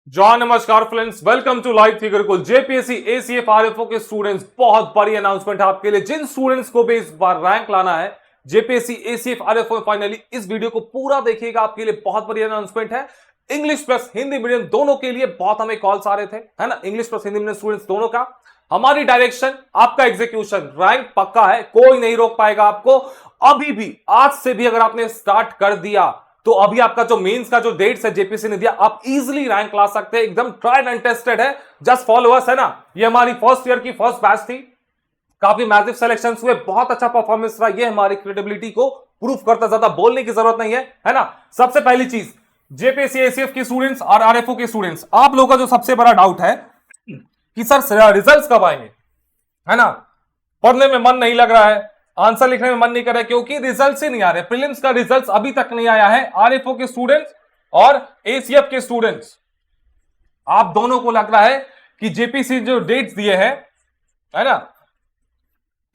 John नमस्कार friends, welcome to live figure को। JPSC ACF RFO के स्टूडेंट्स, बहुत बड़ी अनाउंसमेंट है आपके लिए। जिन स्टूडेंट्स को भी इस बार रैंक लाना है जेपीएससी एसीएफ आरएफओ, फाइनली इस वीडियो को पूरा देखिएगा, आपके लिए बहुत बड़ी अनाउंसमेंट है। इंग्लिश प्लस हिंदी मीडियम दोनों के लिए बहुत हमें कॉल्स आ रहे थे, है ना। English plus Hindi medium students दोनों का हमारी डायरेक्शन, आपका एग्जीक्यूशन, रैंक पक्का है, कोई नहीं रोक पाएगा आपको। अभी भी, आज से भी अगर आपने स्टार्ट कर दिया तो अभी आपका जो मेंस का जो डेट्स है जेपीसी ने दिया, आप इजीली रैंक ला सकते हैं। एकदम ट्राइड एंड टेस्टेड है। जस्ट फॉलो अस, है ना। ये हमारी फर्स्ट ईयर की फर्स्ट बैच थी, काफी मैसिव सिलेक्शंस हुए, बहुत अच्छा परफॉर्मेंस रहा। ये हमारी क्रेडिबिलिटी को प्रूफ करता, ज्यादा बोलने की जरूरत नहीं है ना। सबसे पहली चीज, जेपीएससी एसीएफ के स्टूडेंट्स और आरएफओ के स्टूडेंट्स, आप लोगों का जो सबसे बड़ा डाउट है कि सर रिजल्ट्स कब आएंगे, है ना। पढ़ने में मन नहीं लग रहा है, आंसर लिखने में मन नहीं कर रहा है क्योंकि रिजल्ट्स ही नहीं आ रहे। प्रीलिम्स का रिजल्ट्स अभी तक नहीं आया है। आरएफओ के स्टूडेंट्स और एसीएफ के स्टूडेंट्स, आप दोनों को लग रहा है कि जेपीसी जो डेट्स दिए हैं, है ना,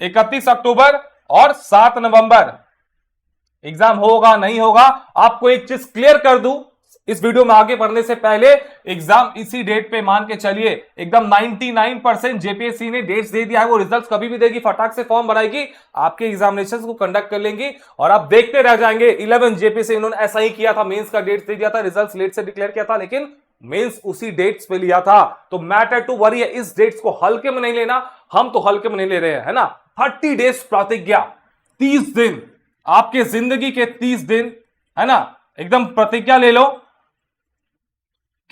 31 अक्टूबर और 7 नवंबर एग्जाम होगा नहीं होगा। आपको एक चीज क्लियर कर दूं, इस वीडियो में आगे बढ़ने से पहले, एग्जाम इसी डेट पे मान के चलिए। एकदम 99% जेपीएससी ने डेट्स दे दिया है। वो रिजल्ट्स कभी भी देगी, फटाक से फॉर्म भराएगी, आपके एग्जामिनेशंस को कंडक्ट कर लेंगी और आप देखते रह जाएंगे। 11 जेपीएससी इन्होंने ऐसा ही किया था, मेंस का डेट दे दिया था, रिजल्ट्स लेट से डिक्लेयर किया था, लेकिन मेंस उसी डेट्स पे लिया था। तो मैटर टू वरी है, इस डेट्स को हल्के में नहीं लेना। हम तो हल्के में नहीं ले रहे हैं, है ना। 30 डेज प्रतिज्ञा, 30 दिन, आपके जिंदगी के 30 दिन, है ना। एकदम प्रतिज्ञा ले लो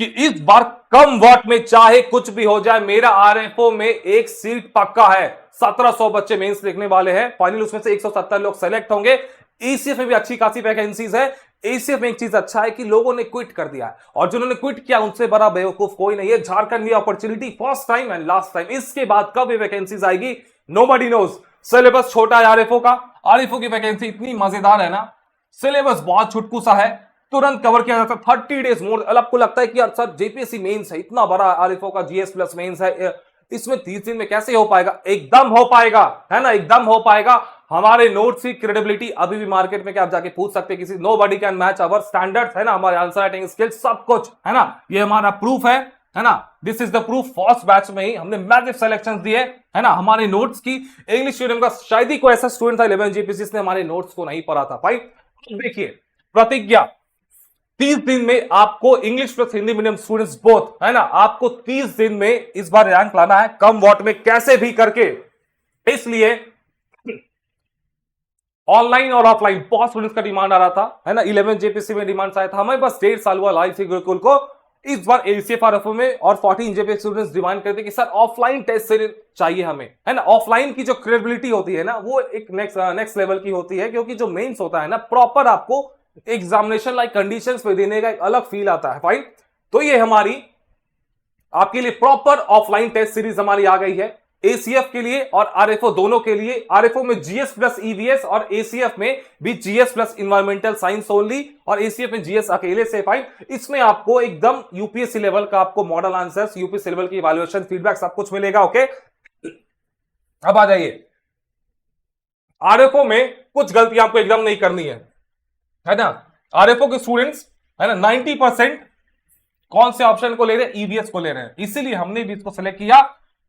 कि इस बार कम वोट में चाहे कुछ भी हो जाए, मेरा आरएफओ में एक सीट पक्का है। 1700 बच्चे मेंस लिखने वाले हैं, फाइनल उसमें से 170 लोग सेलेक्ट होंगे। एसीएफ में भी अच्छी खासी वैकेंसीज है। एसीएफ में एक चीज अच्छा है कि लोगों ने क्विट कर दिया है, और जिन्होंने क्विट किया उनसे बड़ा बेवकूफ कोई नहीं है। झारखंड में opportunity first time and last time. इसके बाद कब ये वैकेंसीज आएगी, नोबडी नोज। सिलेबस छोटा है आरएफओ का, आरएफओ की वैकेंसी इतनी मजेदार है ना, सिलेबस बहुत छुटकू सा है, तुरंत कवर किया जाता है। 30 डेज मोर। आपको लगता है कि यार सर जेपीएससी मेंस है, इतना बड़ा आरएफओ का जीएस प्लस मेंस है, इसमें 30 दिन में कैसे हो पाएगा। एकदम हो पाएगा, है ना, एकदम हो पाएगा। हमारे नोट्स की क्रेडिबिलिटी अभी भी मार्केट में, क्या आप जाके पूछ सकते हैं किसी, nobody can match our standards, है ना। हमारे आंसर राइटिंग स्किल्स, सब कुछ, है ना। ये हमारा प्रूफ है ना। This is the proof. First batch में ही हमने मैसिव सिलेक्शंस दिए, है ना। हमारे नोट्स की, इंग्लिश मीडियम का शायद ही कोई ऐसा स्टूडेंट था 11 जेपीसी ने हमारे नोट्स को नहीं पढ़ा था भाई। देखिए, प्रतिज्ञा 30 दिन में आपको, English plus Hindi medium students both, है ना, आपको 30 दिन में इस बार रैंक लाना है, कम वोट में कैसे भी करके। इसलिए ऑनलाइन और ऑफलाइन बहुत स्टूडेंट्स का डिमांड आ रहा था, है ना। 11 जेपीसी में डिमांड आया था, हमें बस 1.5 साल हुआ लाइव गुरुकुल को। इस बार एसीएफ आरएफओ में और 14 जेपीएससी स्टूडेंट्स डिमांड करते कि सर ऑफलाइन टेस्ट सीरीज चाहिए हमें, है ना। ऑफलाइन की जो क्रेडिबिलिटी होती है ना, वो एक नेक्स्ट लेवल की होती है, क्योंकि जो मेंस होता है ना, प्रॉपर आपको एग्जामिनेशन लाइक कंडीशंस पे देने का एक अलग फील आता है फाइन। तो ये हमारी आपके लिए प्रॉपर ऑफलाइन टेस्ट सीरीज हमारी आ गई है, एसीएफ के लिए और आरएफओ दोनों के लिए। आरएफओ में जीएस प्लस ईवीएस और एसीएफ में भी GS plus environmental science only, और एसीएफ में जीएस अकेले से फाइन। इसमें आपको एकदम यूपीएससी लेवल का आपको मॉडल आंसर्स, यूपीएससी लेवल की इवैल्यूएशन, फीडबैक सब कुछ मिलेगा। ओके, अब आ जाइए, आरएफओ में कुछ गलतियां आपको एकदम नहीं करनी है ना। आरएफओ के स्टूडेंट्स, है ना, 90% कौन से ऑप्शन को ले रहे हैं, ईवीएस को ले रहे हैं, इसीलिए हमने भी इसको सेलेक्ट किया।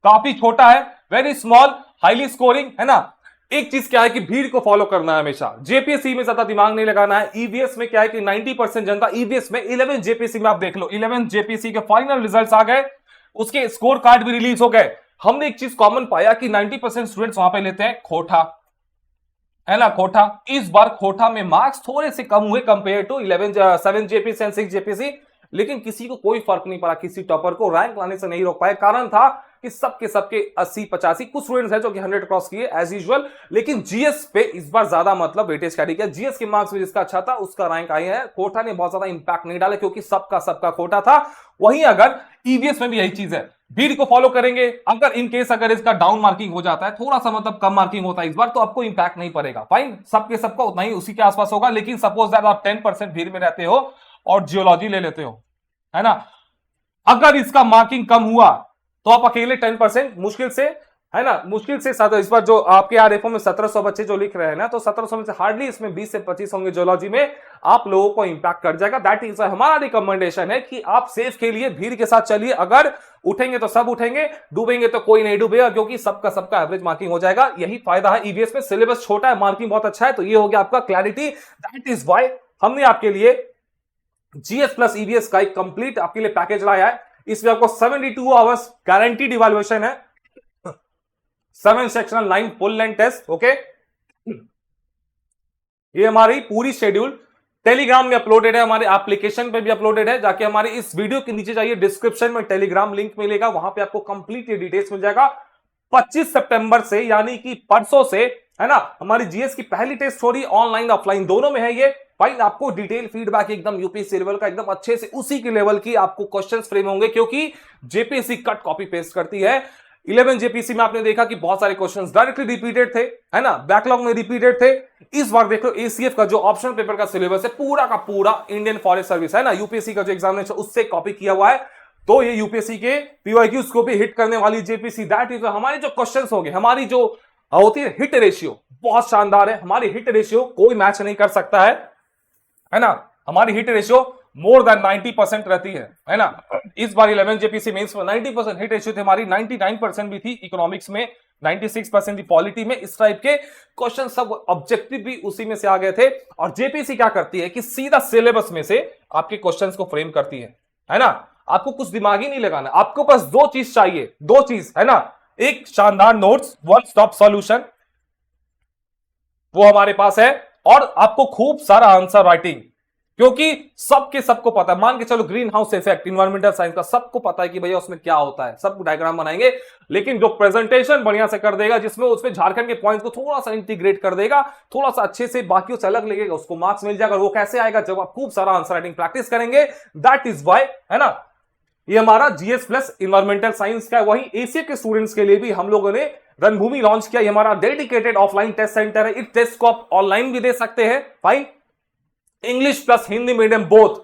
काफी छोटा है, वेरी स्मॉल, हाईली स्कोरिंग, है ना। एक चीज क्या है कि भीड़ को फॉलो करना है हमेशा। जेपीएससी में ज्यादा दिमाग नहीं लगाना है। ईवीएस में क्या है कि 90% जनता, ईवीएस में 11 जेपीएससी में आप देख लो, 11 जेपीएससी के फाइनल रिजल्ट्स आ गए, उसके स्कोर कार्ड भी रिलीज हो गए। हमने एक चीज कॉमन पाया कि 90% स्टूडेंट्स वहां पे लेते हैं खोटा, है ना, खोटा। इस बार खोटा में मार्क्स थोड़े से कम हुए compare to 7 JPC and 6 JPC, लेकिन किसी को कोई फर्क नहीं पड़ा, किसी टॉपर को रैंक लाने से नहीं रोक पाए। कारण था कि सबके 80-85, कुछ स्टूडेंट्स हैं जो कि 100 क्रॉस किए एज यूजुअल, लेकिन जीएस पे इस बार ज्यादा मतलब वेटेज कैरी किया। जीएस के मार्क्स में जिसका अच्छा था उसका रैंक आए हैं। कोटा ने बहुत ज्यादा इंपैक्ट नहीं डाला क्योंकि सबका कोटा था। वहीं अगर ईवीएस में भी यही चीज है, भीड़ को फॉलो करेंगे। अगर इन केस अगर इसका डाउन मार्किंग हो जाता है, थोड़ा सा मतलब कम मार्किंग होता है इस बार, तो आपको इंपैक्ट नहीं पड़ेगा, फाइन। सबका उतना ही, उसी के आसपास होगा। लेकिन सपोज दैट आप 10% भीड़ में रहते हो और जियोलॉजी ले लेते हो, है ना, अगर इसका मार्किंग कम हुआ तो आप अकेले 10% मुश्किल से, है ना, मुश्किल से इस बार जो आपके आरएफओ में 1700 बच्चे जो लिख रहे हैं ना, तो 1700 में से हार्डली इसमें 20 से 25 होंगे जियोलॉजी में। आप लोगों को इंपैक्ट कर जाएगा। दैट इज हमारा रिकमेंडेशन है कि आप सेफ के लिए भीड़ के साथ चलिए। अगर उठेंगे तो सब उठेंगे, डूबेंगे तो कोई नहीं डूबेगा, क्योंकि सबका एवरेज मार्किंग हो जाएगा। यही फायदा है ईवीएस में। सिलेबस छोटा है, मार्किंग बहुत अच्छा है। तो ये हो गया आपका क्लैरिटी। दैट इज वाई हमने आपके लिए जीएस प्लस ईवीएस का एक कंप्लीट आपके लिए पैकेज लाया है। इसमें आपको 72 आवर्स गारंटीड इवैल्यूएशन है, 7 sectional 9 full length test. Okay, ये हमारी पूरी शेड्यूल टेलीग्राम में अपलोडेड है, हमारे एप्लीकेशन पे भी अपलोडेड है। जाके हमारे इस वीडियो के नीचे जाइए, डिस्क्रिप्शन में टेलीग्राम लिंक मिलेगा, वहां पे आपको कंप्लीट ये डिटेल्स मिल जाएगा। 25 सितंबर से यानी कि परसों से, है ना, हमारी जीएस की पहली टेस्ट हो रही, ऑनलाइन ऑफलाइन दोनों में है ये। भाई आपको डिटेल फीडबैक एकदम यूपीएससी लेवल का, एकदम अच्छे से उसी के लेवल की आपको क्वेश्चंस फ्रेम होंगे, क्योंकि जेपीएससी कट कॉपी पेस्ट करती है। 11 जेपीसी में आपने देखा कि बहुत सारे क्वेश्चंस डायरेक्टली रिपीटेड थे, है ना, बैकलॉग में रिपीटेड थे। इस बार देख लो एसीएफ का जो ऑप्शनल पेपर का सिलेबस है पूरा का पूरा इंडियन फॉरेस्ट सर्विस, है ना, यूपीएससी का जो एग्जामिनेशन उससे कॉपी किया हुआ है। तो ये यूपीएससी के पीवाईक्यूज को भी हिट करने वाली जेपीसी। दैट इज हमारे जो क्वेश्चंस होंगे, हमारी जो होती है हिट रेशियो बहुत शानदार है। हमारी हिट रेशियो कोई मैच नहीं कर सकता है ना। हमारी हिट रेशियो मोर देन 90% रहती है ना। इस बार 11 जेपीसी मेंस में 90% हिट रेशियो थी हमारी, 99% भी थी इकोनॉमिक्स में, 96% थी पॉलिटी में। इस टाइप के क्वेश्चन सब ऑब्जेक्टिव भी उसी में से आ गए थे। और जेपीसी क्या करती है कि सीधा सिलेबस में से आपके क्वेश्चंस को फ्रेम करती है ना। आपको कुछ दिमाग ही नहीं लगाना, आपको बस दो चीज चाहिए, दो चीज, है ना। एक शानदार नोट्स, वन स्टॉप सॉल्यूशन, वो हमारे पास है, और आपको खूब सारा आंसर राइटिंग, क्योंकि सबको पता है। मान के चलो green house effect environmental science का सबको पता है कि भैया उसमें क्या होता है, सब डायग्राम बनाएंगे। लेकिन जो प्रेजेंटेशन बढ़िया से कर देगा, जिसमें उसमें झारखंड के पॉइंट्स को थोड़ा सा इंटीग्रेट कर देगा, थोड़ा सा अच्छे से बाकियों से अलग लगेगा, उसको मार्क्स मिल जाएगा। वो कैसे आएगा? जब आप खूब सारा आंसर राइटिंग प्रैक्टिस करेंगे। दैट इज वाई, है ना, ये हमारा जीएस प्लस इन्वायरमेंटल साइंस का है। वही एसीए के स्टूडेंट्स के लिए भी हम लोगों ने रणभूमि लॉन्च किया। ये हमारा डेडिकेटेड ऑफलाइन टेस्ट सेंटर है। इस टेस्ट को आप ऑनलाइन भी दे सकते हैं, fine, English plus Hindi medium both.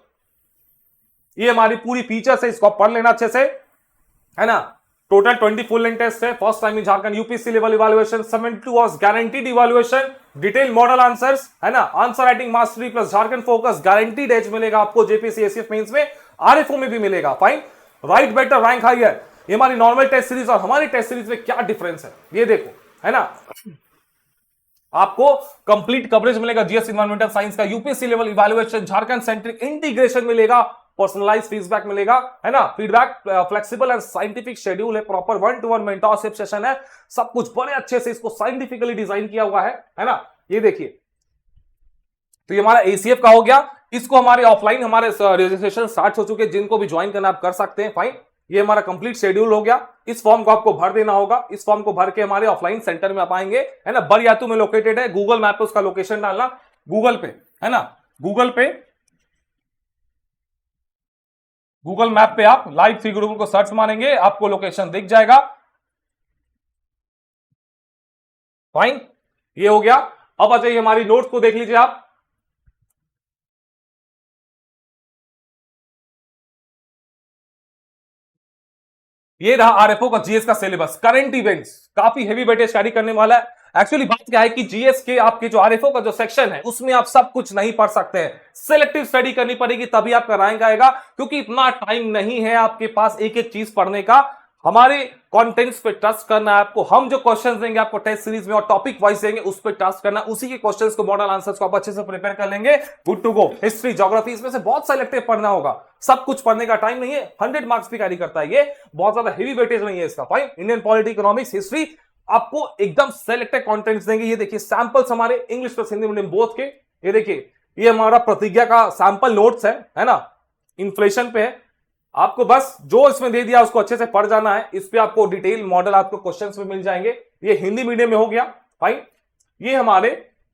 ये हमारी पूरी फीचर्स है, इसको पढ़ लेना अच्छे से, है ना। टोटल 20 फुल लेंथ टेस्ट है। First time in Jharkhand UPSC level evaluation, 72 hours guaranteed evaluation, detail model answers, है ना, answer writing mastery plus Jharkhand focus, guaranteed edge मिलेगा आपको जेपीएससी एसीएफ मेंस में, आरएफओ में भी मिलेगा, fine. Right better rank higher, ये हमारी नॉर्मल टेस्ट सीरीज और हमारी टेस्ट सीरीज में क्या डिफरेंस है ये देखो, है ना। आपको कंप्लीट कवरेज मिलेगा जीएस इन्वायरमेंटल साइंस का, UPSC level evaluation, Jharkhand centric integration मिलेगा, पर्सनलाइज्ड फीडबैक मिलेगा, है ना, feedback flexible and scientific schedule है, प्रॉपर 1-to-1 मेंटरशिप सेशन है, सब कुछ बड़े अच्छे से इसको साइंटिफिकली डिजाइन किया हुआ है ना। ये देखिए, तो ये हमारा एसीएफ का हो गया। इसको हमारे ऑफलाइन हमारे रजिस्ट्रेशन स्टार्ट हो चुके हैं, जिनको भी ज्वाइन करना आप कर सकते हैं, फाइन। ये हमारा कंप्लीट शेड्यूल हो गया। इस फॉर्म को आपको भर देना होगा। इस फॉर्म को भर के हमारे ऑफलाइन सेंटर में आप आएंगे, है ना। बरियातू में लोकेटेड है। गूगल मैप पे उसका लोकेशन डालना, गूगल पे, है ना, गूगल मैप पे आप लाइव थी गुरुकुल को सर्च मारेंगे, आपको लोकेशन दिख जाएगा, फाइन। ये हो गया। अब आ जाइए हमारी नोट्स को देख लीजिए आप। ये रहा आरएफओ का जीएस का सिलेबस। करंट इवेंट्स काफी हेवी वेटेज कैरी करने वाला है। एक्चुअली बात क्या है कि जीएस के आपके जो आरएफओ का जो सेक्शन है उसमें आप सब कुछ नहीं पढ़ सकते हैं, सिलेक्टिव स्टडी करनी पड़ेगी, तभी आपका रैंक आएगा, क्योंकि इतना टाइम नहीं है आपके पास एक एक चीज पढ़ने का। हमारे कंटेंट्स पे ट्रस्ट करना है आपको। हम जो क्वेश्चंस देंगे आपको टेस्ट सीरीज में और टॉपिक वाइज देंगे, उस पर ट्रस्ट करना, उसी के क्वेश्चंस को, मॉडल आंसर्स को आप अच्छे से प्रिपेयर कर लेंगे, good to go. History, geography, इसमें से बहुत सिलेक्टिव पढ़ना होगा, सब कुछ पढ़ने का टाइम नहीं है। 100 मार्क्स भी कैरी करता है ये, बहुत ज्यादा हेवी वेटेज नहीं है इसका, fine. Indian polity, economics, history, आपको एकदम सिलेक्टेड कंटेंट्स देंगे। ये देखिए सैंपल्स हमारे English plus Hindi medium both के। ये देखिए, ये हमारा प्रतिज्ञा का सैंपल नोट्स है ना, इन्फ्लेशन पे है। आपको बस जो इसमें दे दिया उसको अच्छे से पढ़ जाना है। इस पे आपको डिटेल मॉडल आपको क्वेश्चंस में मिल जाएंगे। ये हिंदी मीडियम में हो गया, फाइन। ये हमारे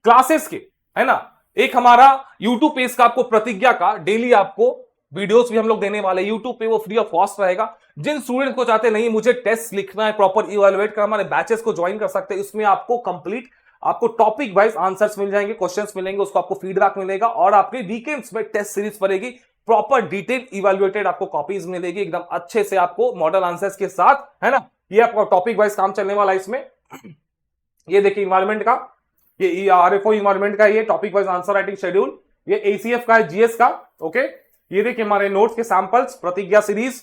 क्लासेस के, है ना, एक हमारा यूट्यूब पेज का आपको प्रतिज्ञा का डेली आपको वीडियोस भी हम लोग देने वाले यूट्यूब पे, वो फ्री ऑफ कॉस्ट रहेगा। जिन स्टूडेंट को चाहते नहीं मुझे टेस्ट लिखना है, प्रॉपर इवैल्यूएट करना, हमारे बैचेस को ज्वाइन कर सकते हैं। इसमें आपको कंप्लीट आपको टॉपिक वाइज आंसर्स मिल जाएंगे, क्वेश्चंस मिलेंगे, उसको आपको फीडबैक मिलेगा, और आपके वीकेंड्स में टेस्ट सीरीज पड़ेगी, प्रॉपर डिटेल इवैल्यूएटेड आपको कॉपीज मिलेगी एकदम अच्छे से आपको मॉडल आंसर्स के साथ, है ना। ये आपका टॉपिक वाइज काम चलने वाला है इसमें। ये देखिए इन्वायरमेंट का, ये आरएफओ इन्वायरमेंट का ये topic wise answer writing schedule, ये एसीएफ का है, जीएस का। ओके, ये देखिए हमारे नोट्स के सैंपल्स, प्रतिज्ञा सीरीज,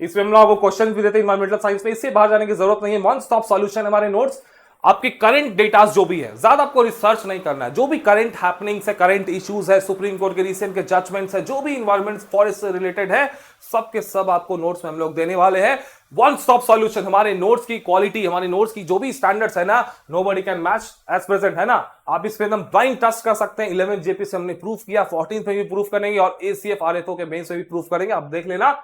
इसमें हम लोग आपको क्वेश्चन भी देते हैं इन्वायरमेंटल साइंस में, इससे बाहर जाने की जरूरत नहीं है। वन स्टॉप सॉल्यूशन हमारे नोट्स, आपकी करंट डेटा जो भी है, ज्यादा आपको रिसर्च नहीं करना है, जो भी करंट हैपनिंग्स है, करंट इश्यूज है, सुप्रीम कोर्ट के रिसेंट के जजमेंट्स है, जो भी इन्वायरमेंट फॉरेस्ट से रिलेटेड है, सब के सब आपको नोट्स में हम लोग देने वाले हैं। वन स्टॉप सॉल्यूशन, हमारे नोट्स की क्वालिटी, हमारे नोट्स की जो भी स्टैंडर्ड्स है ना, nobody can match as present, है ना। आप इस पे एकदम ब्लाइंड ट्रस्ट कर सकते हैं। 11 जेपी से हमने प्रूफ किया, 14 में भी प्रूफ करेंगे और एसीएफ आरएफओ के मेंस में भी प्रूफ करेंगे, आप देख लेना,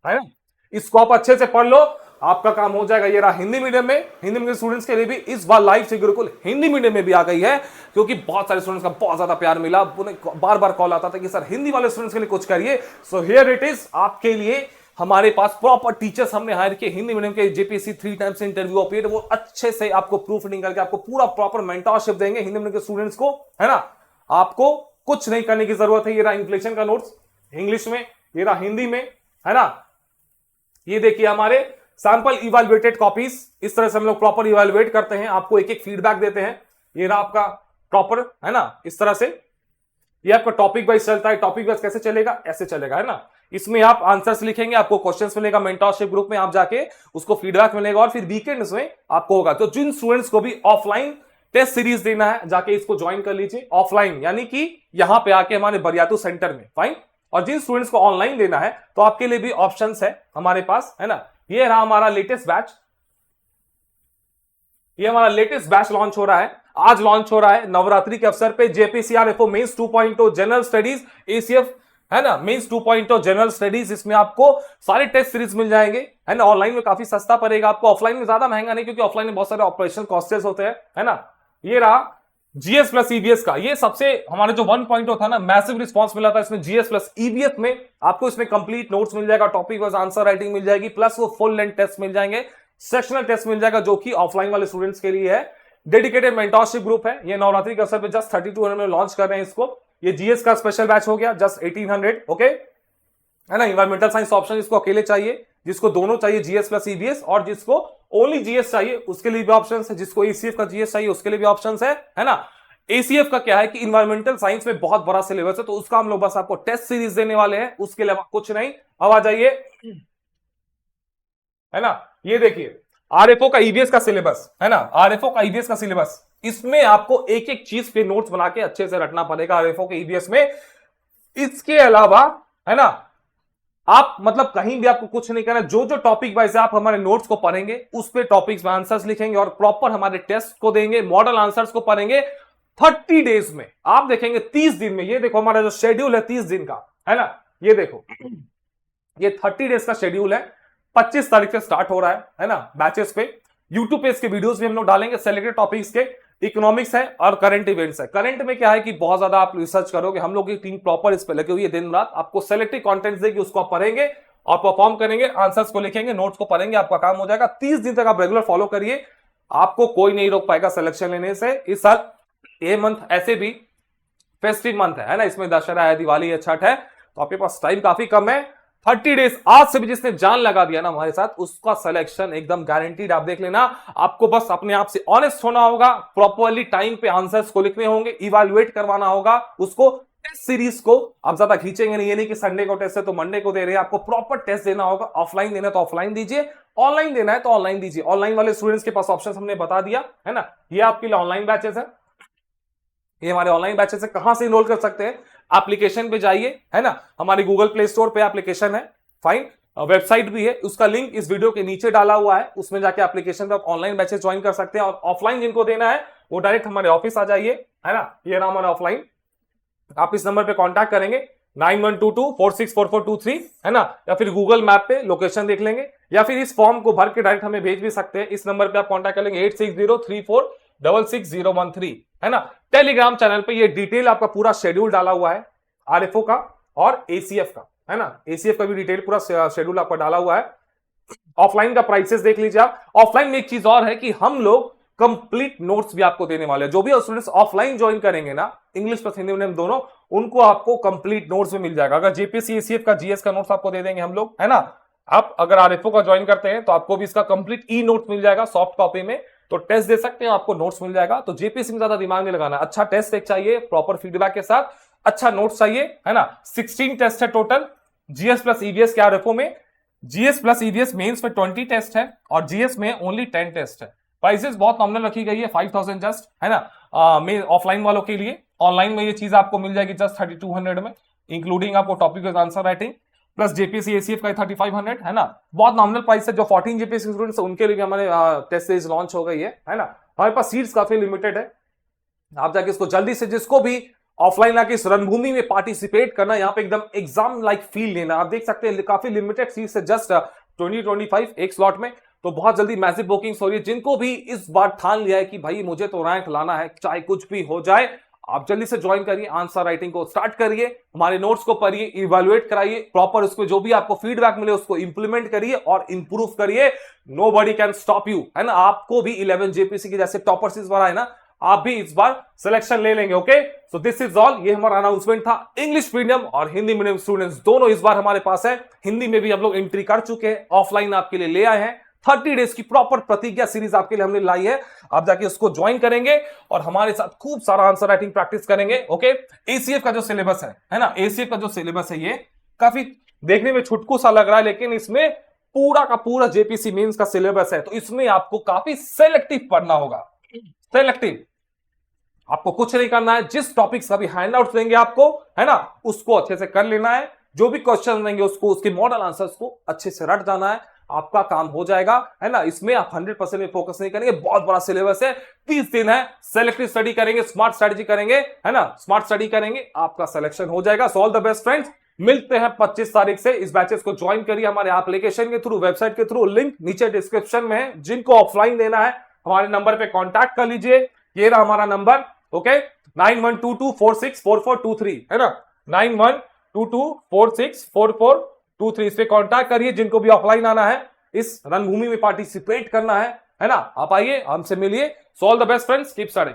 है ना। इसको आप अच्छे से पढ़ लो, आपका काम हो जाएगा। ये रहा हिंदी मीडियम में, हिंदी मीडियम स्टूडेंट्स के लिए भी इस बार लाइव से गुरुकुल हिंदी मीडियम में भी आ गई है, क्योंकि बहुत सारे स्टूडेंट्स का बहुत ज्यादा प्यार मिला, उन्हें बार बार कॉल आता था कि सर हिंदी वाले स्टूडेंट्स के लिए कुछ करिए। सो हियर इट इज, आपके लिए हमारे पास प्रॉपर टीचर्स हमने हायर किए हिंदी मीडियम के, जेपीएससी 3 टाइम्स इंटरव्यू अपीयर, वो अच्छे से आपको प्रूफ नहीं करके आपको पूरा प्रॉपर मेंटरशिप देंगे हिंदी मीडियम के स्टूडेंट्स को, है ना। आपको कुछ नहीं करने की जरूरत है। ये रहा इन्फ्लेशन का नोट्स इंग्लिश में, ये रहा हिंदी में, है ना। ये देखिए हमारे सैंपल इवैल्यूएटेड कॉपीज, इस तरह से हम लोग प्रॉपर इवैल्यूएट करते हैं, आपको एक एक फीडबैक देते हैं। ये रहा आपका प्रॉपर, है ना, इस तरह से। ये आपका टॉपिक वाइज चलता है, टॉपिक वाइज कैसे चलेगा, ऐसे चलेगा, है ना। इसमें आप आंसर्स लिखेंगे, आपको क्वेश्चंस मिलेगा, मेंटरशिप ग्रुप में आप जाके उसको फीडबैक मिलेगा, और फिर वीकेंड्स में आपको होगा। तो जिन स्टूडेंट्स को भी ऑफलाइन टेस्ट सीरीज देना है, जाके इसको ज्वाइन कर लीजिए ऑफलाइन, यानी कि यहां पे आके हमारे बरियातू सेंटर में, फाइन। और जिन स्टूडेंट्स को ऑनलाइन देना है, तो आपके लिए भी ऑप्शंस है हमारे पास, है ना। ये रहा हमारा लेटेस्ट बैच, ये हमारा लेटेस्ट बैच लॉन्च हो रहा है, आज लॉन्च हो रहा है नवरात्रि के अवसर पे। JPC RFO mains 2.0 general studies, ACF, है ना, मेंस 2.0 जनरल स्टडीज। इसमें आपको सारे टेस्ट सीरीज मिल जाएंगे, है ना। ऑनलाइन में काफी सस्ता पड़ेगा आपको, ऑफलाइन में ज्यादा महंगा नहीं, क्योंकि ऑफलाइन में बहुत सारे ऑपरेशन कॉस्टेस होते हैं, है ना। ये रहा जीएस प्लस ईबीएस का, ये सबसे हमारे जो 1.0 था ना, मैसिव रिस्पांस मिला था इसमें। जीएस प्लस ईबीएस में आपको इसमें कंप्लीट नोट्स मिल जाएगा, टॉपिक वाइज आंसर राइटिंग मिल जाएगी, प्लस वो फुल लेंथ टेस्ट मिल जाएंगे, सेक्शनल टेस्ट मिल जाएगा, जो कि ऑफलाइन वाले स्टूडेंट्स के लिए है। डेडिकेटेड मेंटरशिप ग्रुप है, ये नवरात्रि के अवसर पे जस्ट 3200 में लॉन्च कर रहे हैं इसको। ये जीएस का स्पेशल बैच हो गया, जस्ट 1800, ओके, है ना। इन्वायरमेंटल साइंस ऑप्शन इसको अकेले चाहिए, जिसको दोनों चाहिए जीएस प्लस ईबीएस, और जिसको ओनली जीएस चाहिए उसके लिए भी ऑप्शन है, जिसको एसीएफ का जीएस चाहिए उसके लिए भी ऑप्शन है ना। एसीएफ का क्या है कि इन्वायरमेंटल साइंस में बहुत बड़ा सिलेबस है, तो उसका हम लोग बस आपको टेस्ट सीरीज देने वाले हैं, उसके अलावा कुछ नहीं। अब आ जाइए, है ना, ये देखिए आरएफओ का ईबीएस का सिलेबस, है ना, आरएफओ का ईबीएस का सिलेबस, इसमें आपको एक एक चीज के नोट्स बना के अच्छे से रटना पड़ेगा आरएफओ के ईबीएस में। इसके अलावा, है ना, आप मतलब कहीं भी आपको कुछ नहीं करना, जो जो टॉपिक वाइज आप हमारे नोट्स को पढ़ेंगे उस पे टॉपिक्स में आंसर्स लिखेंगे और प्रॉपर हमारे टेस्ट को देंगे, मॉडल आंसर्स को पढ़ेंगे 30 डेज में। आप देखेंगे 30 दिन में, ये देखो हमारा जो शेड्यूल है 30 दिन का, है ना, ये देखो ये 30 डेज का शेड्यूल है। 25 तारीख से स्टार्ट हो रहा है ना, बैचेस पे। यूट्यूब पे इसके वीडियोस भी हम लोग डालेंगे, सेलेक्टेड टॉपिक्स के। इकोनॉमिक्स है और करंट इवेंट्स है। करंट में क्या है कि बहुत ज्यादा आप रिसर्च करोगे, हम लोग की टीम प्रॉपर इस पे लगी हुई है दिन रात, आपको सेलेक्टेड कंटेंट्स देगी, उसको आप पढ़ेंगे और परफॉर्म करेंगे, आंसर्स को लिखेंगे, नोट्स को पढ़ेंगे, आपका काम हो जाएगा। 30 दिन तक आप रेगुलर फॉलो करिए, आपको कोई नहीं रोक पाएगा सिलेक्शन लेने से। इस साल ये मंथ ऐसे भी फेस्टिव मंथ है ना, इसमें दशहरा है, दिवाली है, छठ है, तो आपके पास टाइम काफी कम है। 30 डेज, आज से भी जिसने जान लगा दिया ना हमारे साथ, उसका सिलेक्शन एकदम गारंटीड। आप देख लेना, आपको बस अपने आप से ऑनेस्ट होना होगा, प्रॉपरली टाइम पे आंसर्स को लिखने होंगे, इवैल्यूएट करवाना होगा उसको। टेस्ट सीरीज को आप ज्यादा खींचेंगे नहीं, ये नहीं कि संडे को टेस्ट है तो मंडे को दे रहे हैं, आपको प्रॉपर टेस्ट देना होगा। ऑफलाइन देना है तो ऑफलाइन दीजिए, ऑनलाइन देना है तो ऑनलाइन दीजिए। ऑनलाइन वाले स्टूडेंट्स के पास ऑप्शन हमने बता दिया है ना, ये आपके लिए ऑनलाइन बैचेस है। ये हमारे ऑनलाइन बैचेस है, कहां से इनरोल कर सकते हैं, एप्लीकेशन पे जाइए, है ना, हमारे गूगल प्ले स्टोर पे एप्लीकेशन है, फाइन, वेबसाइट भी है, उसका लिंक इस वीडियो के नीचे डाला हुआ है, उसमें जाके एप्लीकेशन पे आप ऑनलाइन बैचेस ज्वाइन कर सकते हैं। और ऑफलाइन जिनको देना है वो डायरेक्ट हमारे ऑफिस आ जाइए, है ना, ये रहा हमारा ऑफलाइन। आप इस नंबर पे कांटेक्ट करेंगे 9122464423, है ना, या फिर गूगल मैप पे लोकेशन देख लेंगे, या फिर इस फॉर्म को भर के डायरेक्ट हमें भेज भी सकते हैं। इस नंबर पे आप कांटेक्ट कर लेंगे 8603466013, है ना। टेलीग्राम चैनल पे ये डिटेल आपका पूरा शेड्यूल डाला हुआ है, आरएफओ का और एसीएफ का, है ना, एसीएफ का भी डिटेल पूरा शेड्यूल आपका डाला हुआ है। ऑफलाइन का प्राइसेस देख लीजिए आप। ऑफलाइन में एक चीज और है कि हम लोग कंप्लीट नोट्स भी आपको देने वाले हैं। जो भी स्टूडेंट्स ऑफलाइन ज्वाइन करेंगे ना, इंग्लिश प्लस हिंदी मीडियम दोनों, उनको आपको कंप्लीट नोट्स भी मिल जाएगा। अगर जेपीएससी एसीएफ का जीएस का नोट्स आपको दे देंगे हम लोग, है ना। आप अगर आरएफओ का ज्वाइन करते हैं तो आपको भी इसका कंप्लीट ई नोट्स मिल जाएगा सॉफ्ट कॉपी में, तो टेस्ट दे सकते हैं, आपको नोट्स मिल जाएगा। तो जेपीएससी में ज्यादा दिमाग नहीं लगाना, अच्छा टेस्ट एक चाहिए प्रॉपर फीडबैक के साथ, अच्छा नोट्स चाहिए, है ना। 16 टेस्ट है टोटल जीएस प्लस ईवीएस के आरएफओ में। जीएस प्लस ईवीएस मेंस में 20 टेस्ट है और जीएस में ओनली 10 टेस्ट है। प्राइसेस बहुत नॉमिनल रखी गई है, 5000 जस्ट, है ना। में ऑफलाइन वालों के लिए, ऑनलाइन में ये चीज आपको मिल जाएगी जस्ट 3200 में, इंक्लूडिंग आपको topic wise answer writing plus JPSC ACF का 3500, है ना। बहुत नॉमिनल प्राइस है। जो 14 जेपीएससी स्टूडेंट्स उनके लिए भी हमारे टेस्ट सीरीज लॉन्च हो गई है ना। हमारे पास सीट्स काफी लिमिटेड है, आप जाके इसको जल्दी से, जिसको भी ऑफलाइन आके इस रणभूमि में पार्टिसिपेट करना, यहाँ पे एकदम एग्जाम लाइक फील लेना। आप देख सकते हैं काफी लिमिटेड सीट्स है, जस्ट 20-25 एक स्लॉट में। तो बहुत जल्दी मैसिव बुकिंग्स हो रही है। जिनको भी इस बार ठान लिया है कि भाई मुझे तो रैंक लाना है चाहे कुछ भी हो जाए, आप जल्दी से ज्वाइन करिए, आंसर राइटिंग को स्टार्ट करिए, हमारे नोट्स को पढ़िए, इवैल्यूएट कराइए प्रॉपर, उसको जो भी आपको फीडबैक मिले उसको इंप्लीमेंट करिए और इंप्रूव करिए। नोबडी कैन स्टॉप यू, है ना। आपको भी 11 जेपीएससी के जैसे टॉपर्स इस बार आए ना, आप भी इस बार सिलेक्शन ले लेंगे। Okay, so this is all. ये हमारा अनाउंसमेंट था। इंग्लिश मीडियम और हिंदी मीडियम स्टूडेंट्स दोनों इस बार हमारे पास है। हिंदी में भी हम लोग एंट्री कर चुके हैं, ऑफलाइन आपके लिए ले आए हैं। 30 डेज की प्रॉपर प्रतिज्ञा सीरीज आपके लिए हमने लाई है, आप जाके उसको ज्वाइन करेंगे और हमारे साथ खूब सारा आंसर राइटिंग प्रैक्टिस करेंगे। ओके, एसीएफ का जो सिलेबस है ना, एसीएफ का जो सिलेबस है ये काफी देखने में छुटकू सा लग रहा है, लेकिन इसमें पूरा का पूरा जेपीसी मेंस का सिलेबस है। तो इसमें आपको काफी सेलेक्टिव पढ़ना होगा, सेलेक्टिव। आपको कुछ नहीं करना है, जिस टॉपिक्स का भी हैंडआउट्स देंगे आपको, है ना, उसको अच्छे से कर लेना है। जो भी क्वेश्चन देंगे उसको, उसके मॉडल आंसर्स को अच्छे से रट जाना है, आपका काम हो जाएगा, है ना। इसमें आप 100% में फोकस नहीं करेंगे, बहुत बड़ा सिलेबस है, 30 दिन है, सेलेक्टिव स्टडी करेंगे, स्मार्ट स्ट्रेटजी करेंगे, है ना, स्मार्ट स्टडी करेंगे, आपका सिलेक्शन हो जाएगा। So all the best friends, मिलते हैं 25 तारीख से। इस बैचेस को ज्वाइन करिए हमारे एप्लीकेशन के थ्रू, वेबसाइट के थ्रू, लिंक नीचे डिस्क्रिप्शन में है। जिनको ऑफलाइन देना है हमारे नंबर पे कॉन्टैक्ट कर लीजिए, ये रहा हमारा नंबर। ओके, 9122464423, है ना, 9122464423, इस पे कॉन्टैक्ट करिए। जिनको भी ऑफलाइन आना है, इस रणभूमि में पार्टिसिपेट करना है ना, आप आइए, हमसे मिलिए। So all the best friends, keep studying.